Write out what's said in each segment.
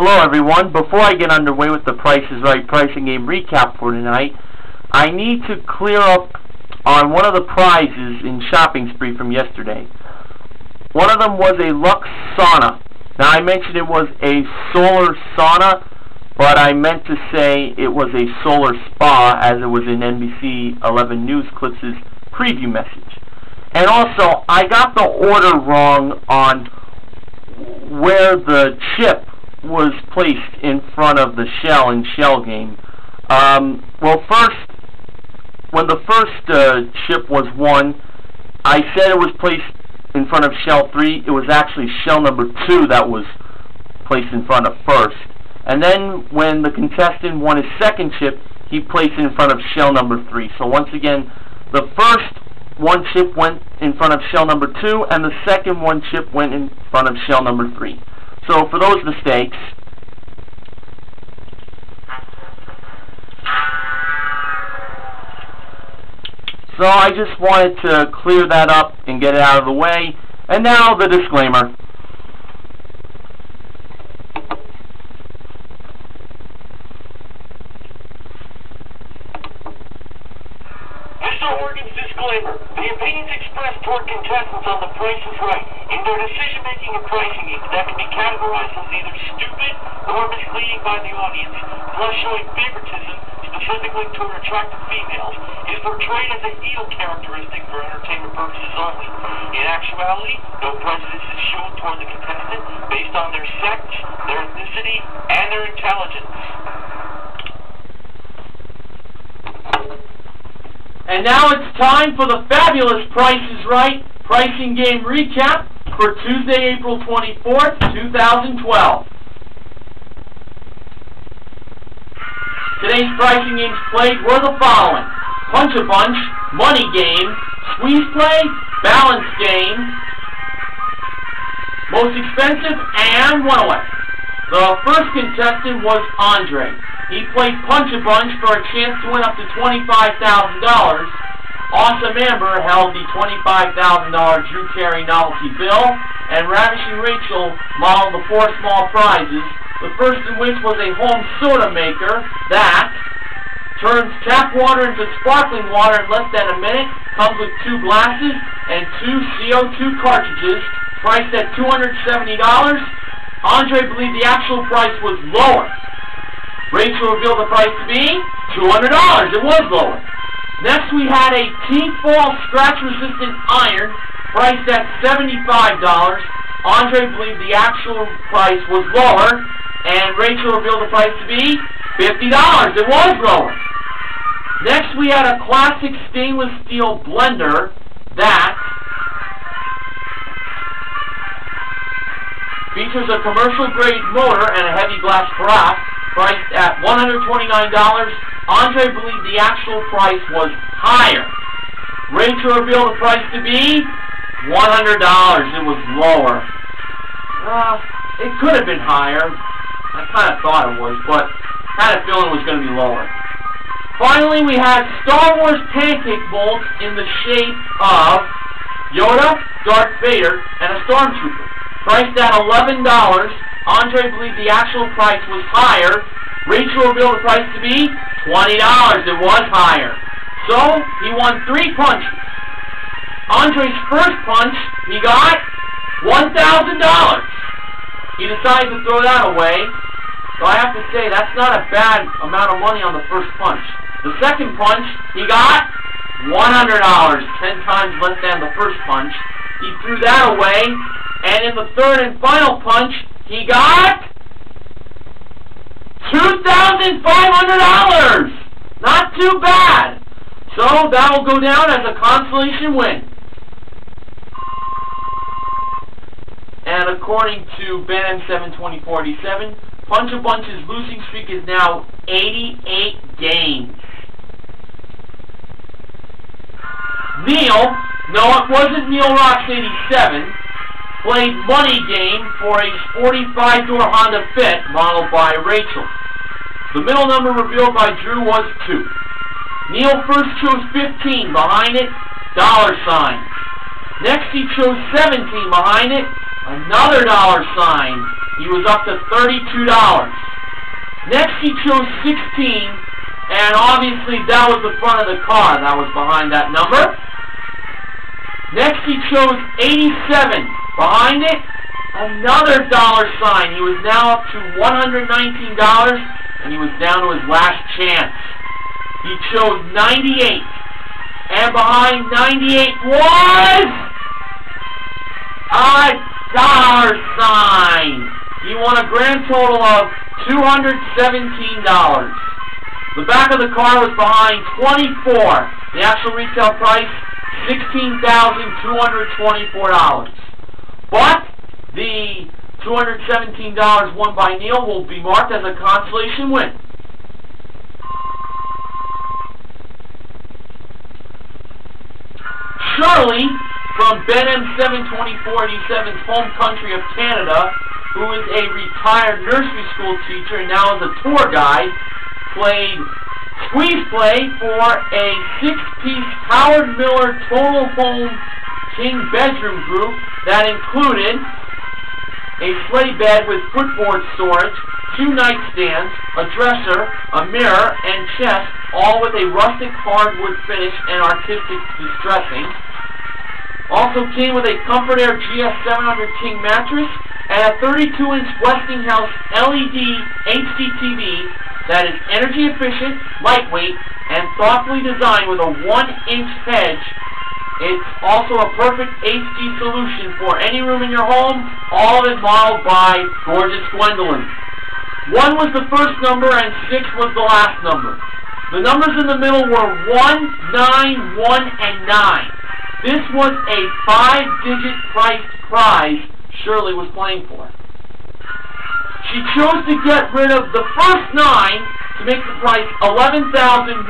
Hello everyone. Before I get underway with the Price is Right pricing game recap for tonight, I need to clear up on one of the prizes in Shopping Spree from yesterday. One of them was a Lux Sauna. Now I mentioned it was a solar sauna, but I meant to say it was a solar spa, as it was in NBC 11 News Clips' preview message. And also, I got the order wrong on where the chip was placed in front of the shell in Shell Game. Well, first, when the first chip was won, I said it was placed in front of Shell 3. It was actually Shell number 2 that was placed in front of first. And then when the contestant won his second chip, he placed it in front of Shell number 3. So once again, the first one chip went in front of Shell number 2, and the second one chip went in front of Shell number 3. So for those mistakes, so I just wanted to clear that up and get it out of the way. And now the disclaimer. Mr. Organ's disclaimer. The opinions expressed toward contestants on The Price is Right in their decision-making and pricing that can be categorized as either stupid or misleading by the audience, plus showing favoritism specifically toward attractive females, is portrayed as a heel characteristic for entertainment purposes only. In actuality, no prejudice is shown toward the contestant based on their sex, their ethnicity, and their intelligence. And now it's time for the fabulous Price is Right pricing game recap for Tuesday, April 24th, 2012. Today's pricing games played were the following: Punch-a-Bunch, Money Game, Squeeze Play, Balance Game, Most Expensive, and One-Away. The first contestant was Andre. He played Punch-a-Bunch for a chance to win up to $25,000. Awesome Amber held the $25,000 Drew Carey novelty bill, and Ravishing Rachel modeled the 4 small prizes, the first of which was a home soda maker that turns tap water into sparkling water in less than a minute, comes with 2 glasses and 2 CO2 cartridges, priced at $270. Andre believed the actual price was lower. Rachel revealed the price to be $200. It was lower. Next, we had a T-Fall scratch-resistant iron priced at $75. Andre believed the actual price was lower, and Rachel revealed the price to be $50. It was lower. Next, we had a classic stainless steel blender that features a commercial-grade motor and a heavy glass carafe, priced at $129. Andre believed the actual price was higher. Rachel revealed the price to be $100. It was lower. It could have been higher. I kind of thought it was, but had a feeling it was going to be lower. Finally, we had Star Wars pancake molds in the shape of Yoda, Darth Vader, and a Stormtrooper, priced at $11. Andre believed the actual price was higher. Rachel revealed the price to be $20. It was higher. So, he won 3 punches. Andre's first punch, he got $1,000. He decided to throw that away. So I have to say, that's not a bad amount of money on the first punch. The second punch, he got $100. 10 times less than the first punch. He threw that away. And in the third and final punch, he got $2,500! Not too bad! So that will go down as a consolation win. And according to Ben M7-2047, Punch-a-Bunch's losing streak is now 88 games. Neil, no, it wasn't Neil Rocks 87, played Money Game for a 45-door Honda Fit modeled by Rachel. The middle number revealed by Drew was 2. Neil first chose 15, behind it, $. Next he chose 17, behind it, another $. He was up to $32. Next he chose 16, and obviously that was the front of the car that was behind that number. Next he chose 87. Behind it, another dollar sign. He was now up to $119, and he was down to his last chance. He chose 98. And behind 98 was a dollar sign. He won a grand total of $217. The back of the car was behind 24. The actual retail price, $16,224. But the $217 won by Neil will be marked as a consolation win. Shirley from Ben M72487's home country of Canada, who is a retired nursery school teacher and now is a tour guide, played squeeze play for a 6-piece Howard Miller Total Home King bedroom group that included a sleigh bed with footboard storage, 2 nightstands, a dresser, a mirror, and chest, all with a rustic hardwood finish and artistic distressing. Also came with a Comfort Air GS700 King mattress and a 32-inch Westinghouse LED HD TV that is energy efficient, lightweight, and thoughtfully designed with a 1-inch hedge. It's also a perfect HD solution for any room in your home, all of it modeled by gorgeous Gwendolyn. 1 was the first number and 6 was the last number. The numbers in the middle were 1, 9, 1, and 9. This was a 5-digit priced prize Shirley was playing for. She chose to get rid of the first 9 to make the price $11,196.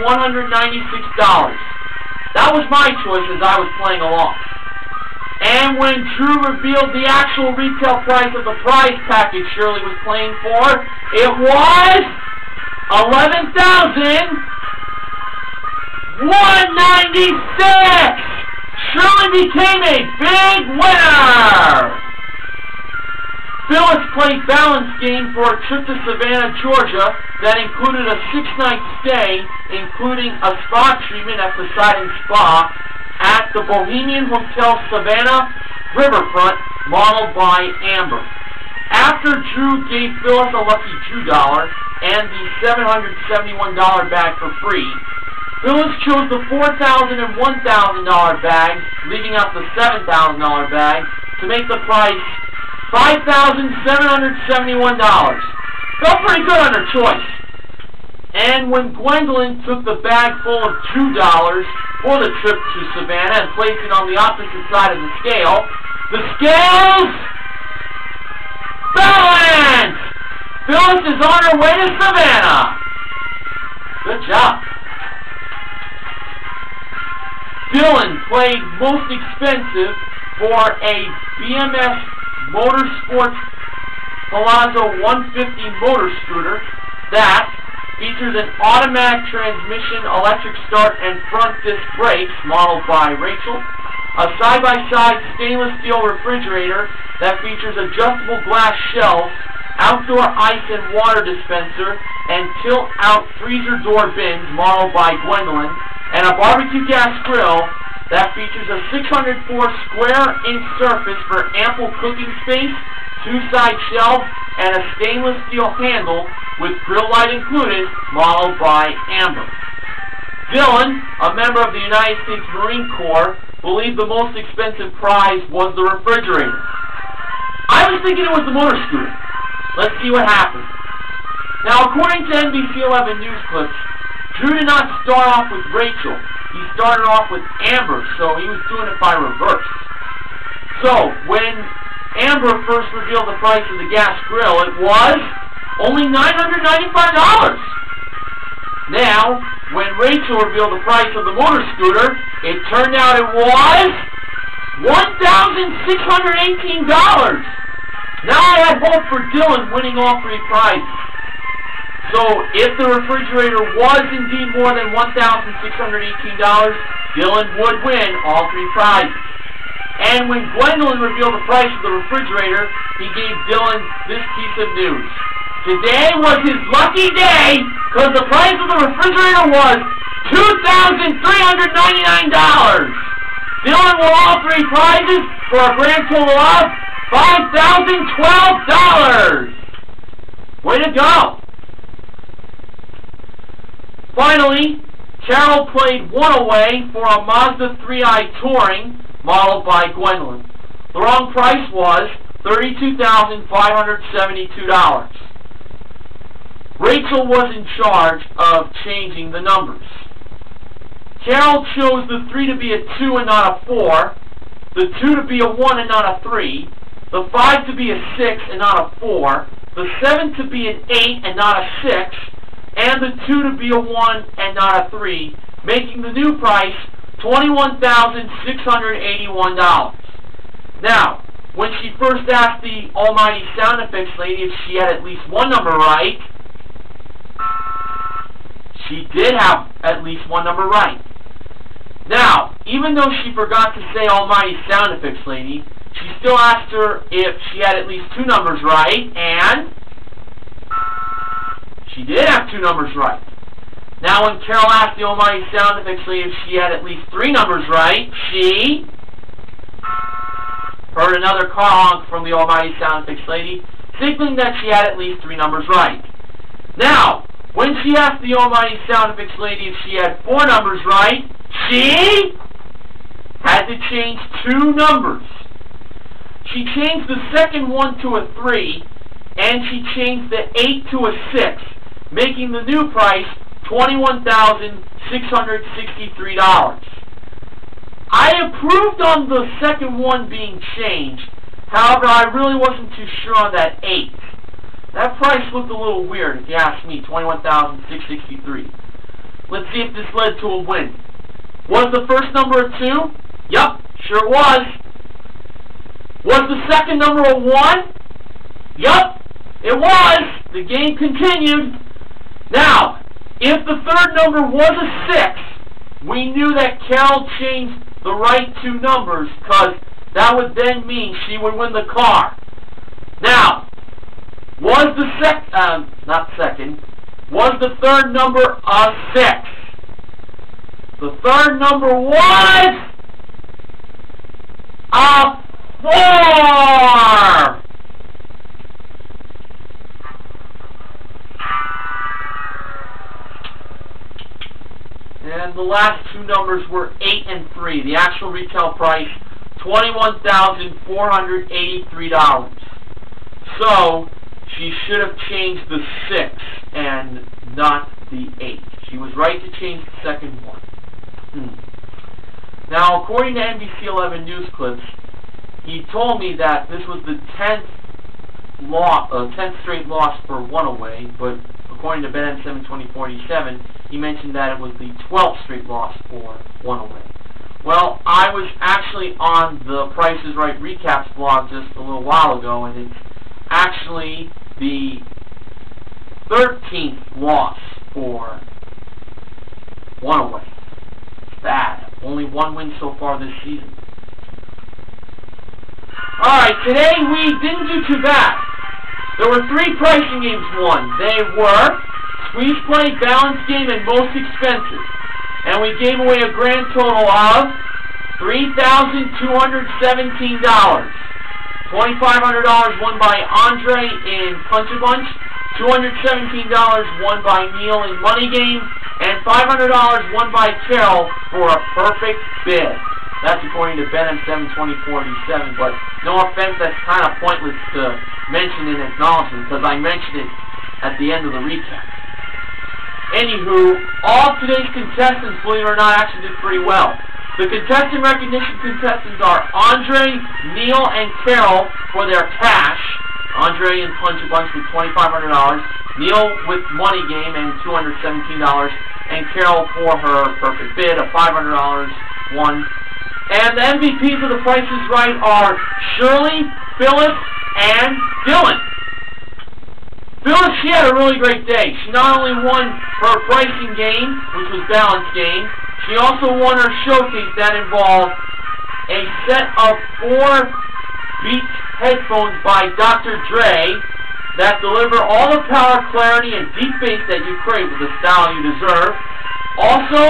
That was my choice as I was playing along. And when Drew revealed the actual retail price of the prize package Shirley was playing for, it was $11,196! Shirley became a big winner! Phyllis played balance game for a trip to Savannah, Georgia that included a 6-night stay, including a spa treatment at Poseidon Spa at the Bohemian Hotel Savannah Riverfront, modeled by Amber. After Drew gave Phyllis a lucky Drew dollar and the $771 bag for free, Phyllis chose the $4,000 and $1,000 bags, leaving out the $7,000 bag, to make the price $5,771. Felt pretty good on her choice. And when Gwendolyn took the bag full of $2 for the trip to Savannah and placed it on the opposite side of the scale, the scales balanced! Phyllis is on her way to Savannah. Good job. Dylan played most expensive for a BMS Motorsports Palazzo 150 motor scooter that features an automatic transmission, electric start, and front disc brakes, modeled by Rachel, a side-by-side stainless steel refrigerator that features adjustable glass shelves, outdoor ice and water dispenser, and tilt-out freezer door bins, modeled by Gwendolyn, and a barbecue gas grill that features a 604 square inch surface for ample cooking space, 2 side shelves, and a stainless steel handle with grill light included, modeled by Amber. Dylan, a member of the United States Marine Corps, believed the most expensive prize was the refrigerator. I was thinking it was the motor scooter. Let's see what happens. Now, according to NBC 11 news clips, Drew did not start off with Rachel. He started off with Amber, so he was doing it by reverse. So, when Amber first revealed the price of the gas grill, it was only $995. Now, when Rachel revealed the price of the motor scooter, it turned out it was $1,618. Now I had hope for Dylan winning all 3 prizes. So, if the refrigerator was indeed more than $1,618, Dylan would win all 3 prizes. And when Gwendolyn revealed the price of the refrigerator, he gave Dylan this piece of news. Today was his lucky day because the price of the refrigerator was $2,399. Dylan won all three prizes for a grand total of $5,012. Way to go. Finally, Carol played one away for a Mazda 3i Touring modeled by Gwendolyn. The wrong price was $32,572. Rachel was in charge of changing the numbers. Carol chose the 3 to be a 2 and not a 4, the 2 to be a 1 and not a 3, the 5 to be a 6 and not a 4, the 7 to be an 8 and not a 6, and the 2 to be a 1 and not a 3, making the new price $21,681. Now, when she first asked the almighty sound effects lady if she had at least one number right, she did have at least one number right. Now, even though she forgot to say almighty sound effects lady, she still asked her if she had at least two numbers right, and she did have two numbers right. Now, when Carol asked the almighty sound effects lady if she had at least three numbers right, she heard another car honk from the almighty sound effects lady, signaling that she had at least three numbers right. Now, when she asked the almighty sound effects lady if she had four numbers right, she had to change two numbers. She changed the second one to a 3, and she changed the 8 to a 6, making the new price $21,663. I approved on the second one being changed. However, I really wasn't too sure on that 8. That price looked a little weird, if you ask me, $21,663. Let's see if this led to a win. Was the first number a 2? Yup, sure was. Was the second number a 1? Yup, it was. The game continued. Now, if the third number was a 6, we knew that Carol changed the right two numbers, because that would then mean she would win the car. Now, was the was the third number a 6? The third number was a 4! And the last two numbers were 8 and 3. The actual retail price, $21,483. So, she should have changed the 6 and not the 8. She was right to change the second one. Now, according to NBC 11 News Clips, he told me that this was the 10th straight loss for one away, but according to Ben M7 2047, he mentioned that it was the 12th straight loss for one away. Well, I was actually on the Price is Right Recaps blog just a little while ago, and it's actually the 13th loss for one away. It's bad. Only one win so far this season. Alright, today we didn't do too bad. There were 3 pricing games won. They were Squeeze Play, Balance Game, and Most Expensive. And we gave away a grand total of $3,217. $2,500 won by Andre in Punch-A-Bunch, $217 won by Neil in Money Game, and $500 won by Carol for a perfect bid. That's according to Ben M7 2047, but no offense, that's kind of pointless to mention in acknowledgement, because I mentioned it at the end of the recap. Anywho, all of today's contestants, believe it or not, actually did pretty well. The contestant recognition contestants are Andre, Neil, and Carol for their cash. Andre in Punch-A-Bunch with $2,500, Neil with Money Game and $217, and Carol for her perfect bid of $500 won. And the MVPs of The Price is Right are Shirley, Phyllis, and Dylan. Phyllis, she had a really great day. She not only won her pricing game, which was Balance Game, she also won her showcase that involved a set of 4 Beats headphones by Dr. Dre that deliver all the power, clarity, and deep bass that you crave with the style you deserve. Also,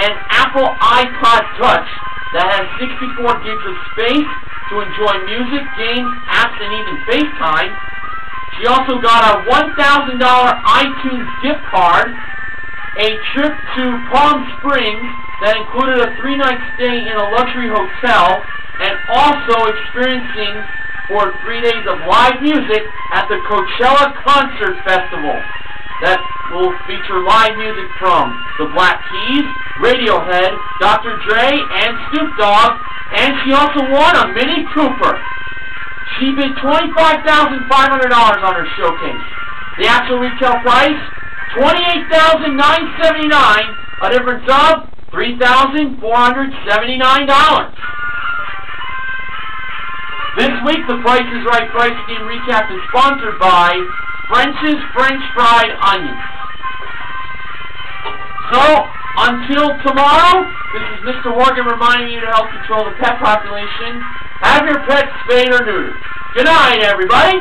an Apple iPod Touch that has 64 gigs of space to enjoy music, games, apps, and even FaceTime. She also got a $1,000 iTunes gift card, a trip to Palm Springs that included a 3-night stay in a luxury hotel, and also experiencing for 3 days of live music at the Coachella Concert Festival that will feature live music from the Black Keys, Radiohead, Dr. Dre, and Snoop Dogg, and she also won a Mini Cooper. She bid $25,500 on her showcase. The actual retail price, $28,979, a difference of $3,479. This week, the Price is Right Price Game Recap is sponsored by French's French Fried Onions. So, until tomorrow, this is Mr. Morgan reminding you to help control the pet population. Have your pets spayed or neutered. Good night, everybody.